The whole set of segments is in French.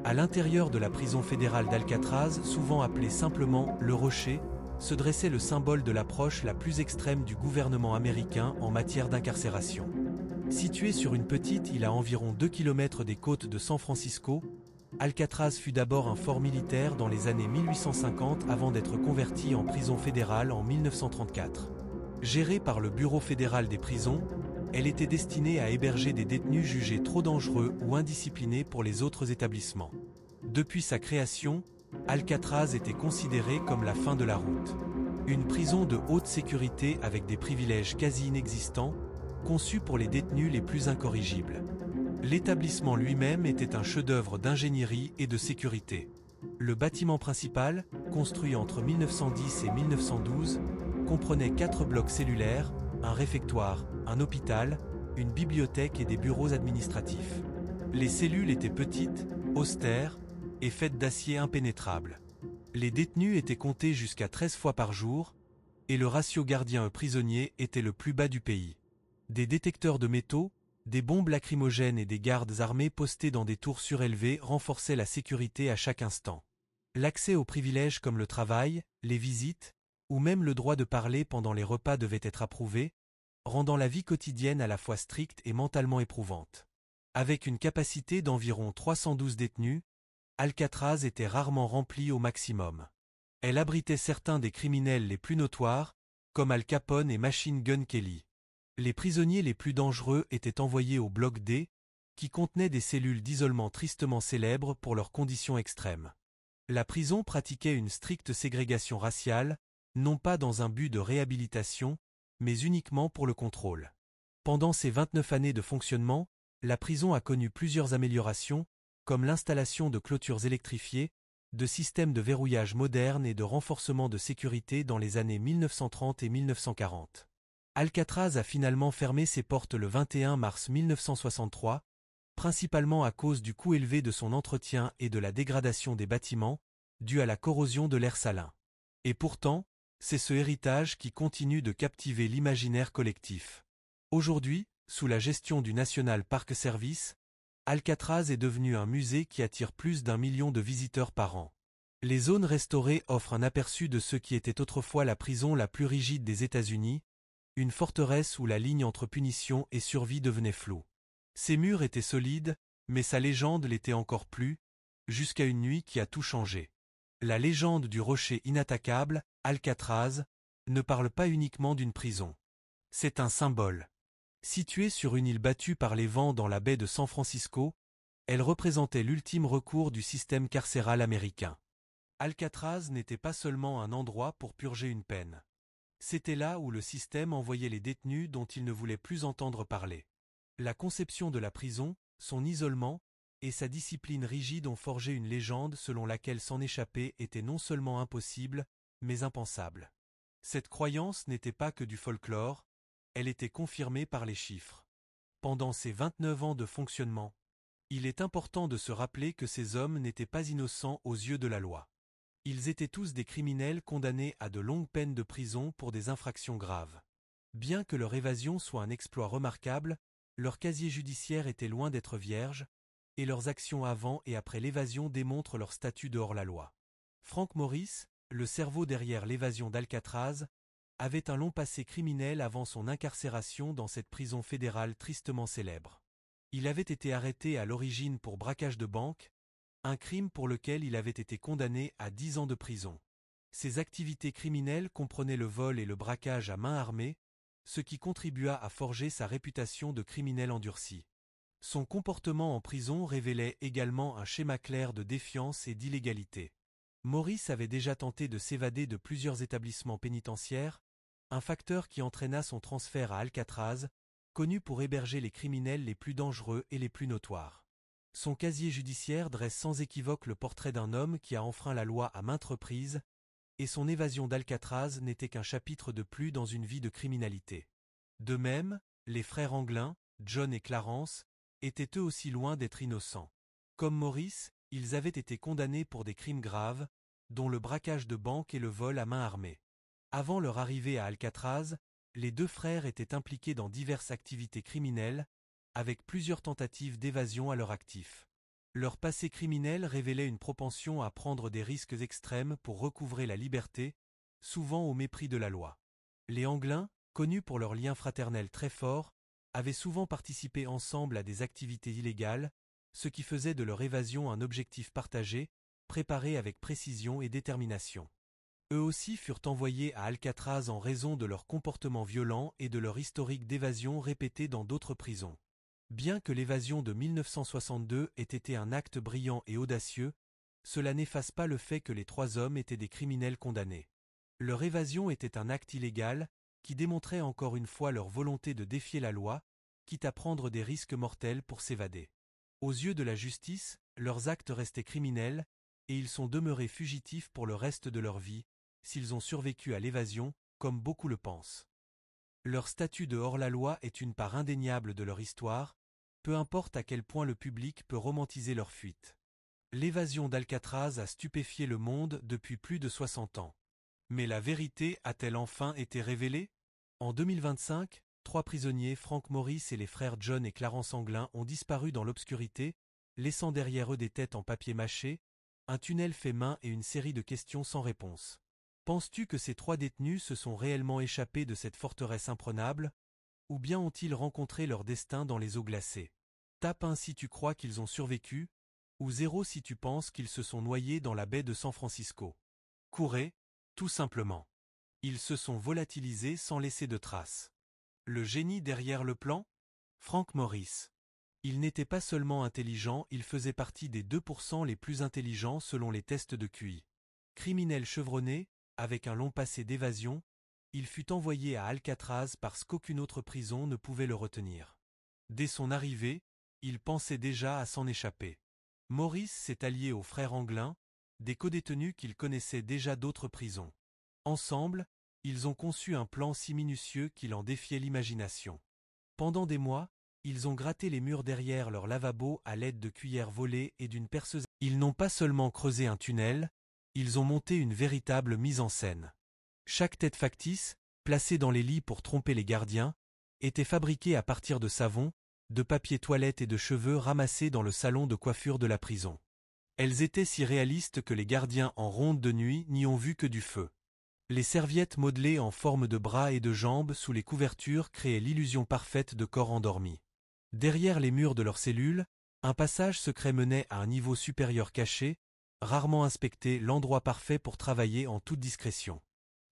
À l'intérieur de la prison fédérale d'Alcatraz, souvent appelée simplement le Rocher, se dressait le symbole de l'approche la plus extrême du gouvernement américain en matière d'incarcération. Situé sur une petite île à environ 2 km des côtes de San Francisco, Alcatraz fut d'abord un fort militaire dans les années 1850 avant d'être converti en prison fédérale en 1934. Gérée par le Bureau fédéral des prisons, elle était destinée à héberger des détenus jugés trop dangereux ou indisciplinés pour les autres établissements. Depuis sa création, Alcatraz était considérée comme la fin de la route. Une prison de haute sécurité avec des privilèges quasi inexistants, conçue pour les détenus les plus incorrigibles. L'établissement lui-même était un chef-d'œuvre d'ingénierie et de sécurité. Le bâtiment principal, construit entre 1910 et 1912, comprenait 4 blocs cellulaires, un réfectoire, un hôpital, une bibliothèque et des bureaux administratifs. Les cellules étaient petites, austères et faites d'acier impénétrable. Les détenus étaient comptés jusqu'à 13 fois par jour, et le ratio gardien-prisonnier était le plus bas du pays. Des détecteurs de métaux, des bombes lacrymogènes et des gardes armés postés dans des tours surélevées renforçaient la sécurité à chaque instant. L'accès aux privilèges comme le travail, les visites, ou même le droit de parler pendant les repas devait être approuvé, rendant la vie quotidienne à la fois stricte et mentalement éprouvante. Avec une capacité d'environ 312 détenus, Alcatraz était rarement remplie au maximum. Elle abritait certains des criminels les plus notoires, comme Al Capone et Machine Gun Kelly. Les prisonniers les plus dangereux étaient envoyés au bloc D, qui contenait des cellules d'isolement tristement célèbres pour leurs conditions extrêmes. La prison pratiquait une stricte ségrégation raciale, non pas dans un but de réhabilitation, mais uniquement pour le contrôle. Pendant ses 29 années de fonctionnement, la prison a connu plusieurs améliorations, comme l'installation de clôtures électrifiées, de systèmes de verrouillage modernes et de renforcement de sécurité dans les années 1930 et 1940. Alcatraz a finalement fermé ses portes le 21 mars 1963, principalement à cause du coût élevé de son entretien et de la dégradation des bâtiments, due à la corrosion de l'air salin. Et pourtant, c'est ce héritage qui continue de captiver l'imaginaire collectif. Aujourd'hui, sous la gestion du National Park Service, Alcatraz est devenu un musée qui attire plus d'1 million de visiteurs par an. Les zones restaurées offrent un aperçu de ce qui était autrefois la prison la plus rigide des États-Unis, une forteresse où la ligne entre punition et survie devenait floue. Ses murs étaient solides, mais sa légende l'était encore plus, jusqu'à une nuit qui a tout changé. La légende du rocher inattaquable, Alcatraz, ne parle pas uniquement d'une prison. C'est un symbole. Située sur une île battue par les vents dans la baie de San Francisco, elle représentait l'ultime recours du système carcéral américain. Alcatraz n'était pas seulement un endroit pour purger une peine. C'était là où le système envoyait les détenus dont il ne voulait plus entendre parler. La conception de la prison, son isolement, et sa discipline rigide ont forgé une légende selon laquelle s'en échapper était non seulement impossible, mais impensable. Cette croyance n'était pas que du folklore, elle était confirmée par les chiffres. Pendant ces 29 ans de fonctionnement, il est important de se rappeler que ces hommes n'étaient pas innocents aux yeux de la loi. Ils étaient tous des criminels condamnés à de longues peines de prison pour des infractions graves. Bien que leur évasion soit un exploit remarquable, leur casier judiciaire était loin d'être vierge, et leurs actions avant et après l'évasion démontrent leur statut de hors-la-loi. Frank Morris, le cerveau derrière l'évasion d'Alcatraz, avait un long passé criminel avant son incarcération dans cette prison fédérale tristement célèbre. Il avait été arrêté à l'origine pour braquage de banque, un crime pour lequel il avait été condamné à 10 ans de prison. Ses activités criminelles comprenaient le vol et le braquage à main armée, ce qui contribua à forger sa réputation de criminel endurci. Son comportement en prison révélait également un schéma clair de défiance et d'illégalité. Morris avait déjà tenté de s'évader de plusieurs établissements pénitentiaires, un facteur qui entraîna son transfert à Alcatraz, connu pour héberger les criminels les plus dangereux et les plus notoires. Son casier judiciaire dresse sans équivoque le portrait d'un homme qui a enfreint la loi à maintes reprises, et son évasion d'Alcatraz n'était qu'un chapitre de plus dans une vie de criminalité. De même, les frères Anglin, John et Clarence, étaient eux aussi loin d'être innocents. Comme Morris, ils avaient été condamnés pour des crimes graves, dont le braquage de banque et le vol à main armée. Avant leur arrivée à Alcatraz, les deux frères étaient impliqués dans diverses activités criminelles, avec plusieurs tentatives d'évasion à leur actif. Leur passé criminel révélait une propension à prendre des risques extrêmes pour recouvrer la liberté, souvent au mépris de la loi. Les Anglins, connus pour leurs liens fraternels très forts, avaient souvent participé ensemble à des activités illégales, ce qui faisait de leur évasion un objectif partagé, préparé avec précision et détermination. Eux aussi furent envoyés à Alcatraz en raison de leur comportement violent et de leur historique d'évasion répétée dans d'autres prisons. Bien que l'évasion de 1962 ait été un acte brillant et audacieux, cela n'efface pas le fait que les trois hommes étaient des criminels condamnés. Leur évasion était un acte illégal, qui démontrait encore une fois leur volonté de défier la loi, quitte à prendre des risques mortels pour s'évader. Aux yeux de la justice, leurs actes restaient criminels, et ils sont demeurés fugitifs pour le reste de leur vie, s'ils ont survécu à l'évasion, comme beaucoup le pensent. Leur statut de hors-la-loi est une part indéniable de leur histoire, peu importe à quel point le public peut romantiser leur fuite. L'évasion d'Alcatraz a stupéfié le monde depuis plus de 60 ans. Mais la vérité a-t-elle enfin été révélée? En 2025, 3 prisonniers, Frank Morris et les frères John et Clarence Anglin, ont disparu dans l'obscurité, laissant derrière eux des têtes en papier mâché, un tunnel fait main et une série de questions sans réponse. Penses-tu que ces 3 détenus se sont réellement échappés de cette forteresse imprenable, ou bien ont-ils rencontré leur destin dans les eaux glacées? Tape 1 si tu crois qu'ils ont survécu, ou 0 si tu penses qu'ils se sont noyés dans la baie de San Francisco. Courez, tout simplement. Ils se sont volatilisés sans laisser de traces. Le génie derrière le plan? Frank Morris. Il n'était pas seulement intelligent, il faisait partie des 2% les plus intelligents selon les tests de QI. Criminel chevronné, avec un long passé d'évasion, il fut envoyé à Alcatraz parce qu'aucune autre prison ne pouvait le retenir. Dès son arrivée, il pensait déjà à s'en échapper. Morris s'est allié aux frères Anglin, des codétenus qu'il connaissait déjà d'autres prisons. Ensemble, ils ont conçu un plan si minutieux qu'il en défiait l'imagination. Pendant des mois, ils ont gratté les murs derrière leur lavabo à l'aide de cuillères volées et d'une perceuse. Ils n'ont pas seulement creusé un tunnel, ils ont monté une véritable mise en scène. Chaque tête factice, placée dans les lits pour tromper les gardiens, était fabriquée à partir de savon, de papier toilette et de cheveux ramassés dans le salon de coiffure de la prison. Elles étaient si réalistes que les gardiens en ronde de nuit n'y ont vu que du feu. Les serviettes modelées en forme de bras et de jambes sous les couvertures créaient l'illusion parfaite de corps endormis. Derrière les murs de leurs cellules, un passage secret menait à un niveau supérieur caché, rarement inspecté, l'endroit parfait pour travailler en toute discrétion.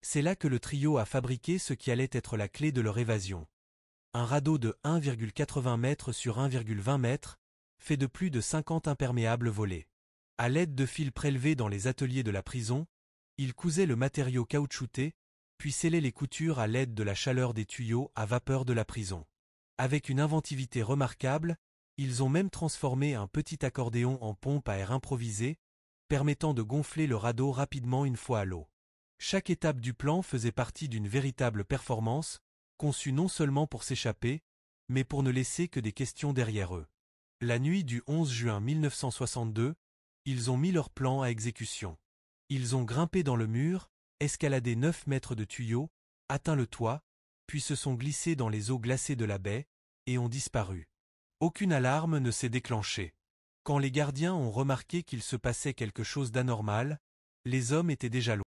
C'est là que le trio a fabriqué ce qui allait être la clé de leur évasion. Un radeau de 1,80 m sur 1,20 m, fait de plus de 50 imperméables volés. À l'aide de fils prélevés dans les ateliers de la prison, ils cousaient le matériau caoutchouté, puis scellaient les coutures à l'aide de la chaleur des tuyaux à vapeur de la prison. Avec une inventivité remarquable, ils ont même transformé un petit accordéon en pompe à air improvisée, permettant de gonfler le radeau rapidement une fois à l'eau. Chaque étape du plan faisait partie d'une véritable performance, conçue non seulement pour s'échapper, mais pour ne laisser que des questions derrière eux. La nuit du 11 juin 1962, ils ont mis leur plan à exécution. Ils ont grimpé dans le mur, escaladé 9 mètres de tuyaux, atteint le toit, puis se sont glissés dans les eaux glacées de la baie, et ont disparu. Aucune alarme ne s'est déclenchée. Quand les gardiens ont remarqué qu'il se passait quelque chose d'anormal, les hommes étaient déjà loin.